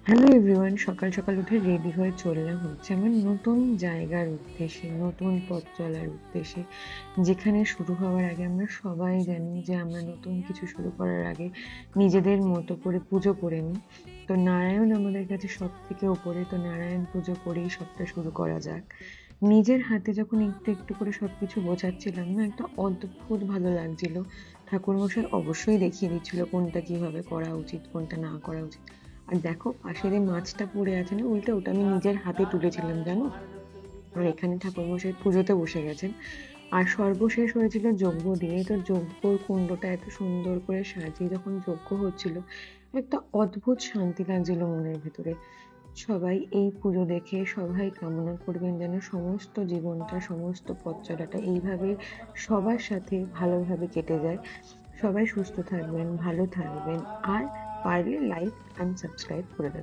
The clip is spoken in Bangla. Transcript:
হ্যালো এভরিওয়ান, সকাল সকাল উঠে রেডি হয়ে চললাম হচ্ছে আমার নতুন জায়গার উদ্দেশ্যে, নতুন পথ চলার উদ্দেশ্যে। যেখানে শুরু হওয়ার আগে আমরা সবাই জানি যে আমরা নতুন কিছু শুরু করার আগে নিজেদের মতো করে পুজো করে নিই। তো নারায়ণ আমাদের কাছে সব থেকে ওপরে, তো নারায়ণ পুজো করেই সবটা শুরু করা যাক। নিজের হাতে যখন একটু একটু করে সবকিছু বোঝাচ্ছিলাম না, একটা অদ্ভুত ভালো লাগছিল। ঠাকুরমশাই অবশ্যই দেখিয়ে দিচ্ছিল কোনটা কিভাবে করা উচিত, কোনটা না করা উচিত। আর দেখো পাশের এই মাছটা পড়ে আছে না, উল্টে ওটা আমি নিজের হাতে তুলেছিলাম জানো। আর এখানে ঠাকুরমশাই পুজোতে বসে গেছেন। আর সর্বশেষ হয়েছিল যজ্ঞ দিয়ে। তো যজ্ঞর কুণ্ডটা এত সুন্দর করে সাজিয়ে যখন যজ্ঞ হচ্ছিল, একটা অদ্ভুত শান্তি লাগছিল মনের ভেতরে। সবাই এই পুজো দেখে সবাই কামনা করবেন যেন সমস্ত জীবনটা, সমস্ত পথ চলাটা এইভাবে সবার সাথে ভালোভাবে কেটে যায়। সবাই সুস্থ থাকবেন, ভালো থাকবেন। আর পারলে লাইক অ্যান্ড সাবস্ক্রাইব করে দেবেন।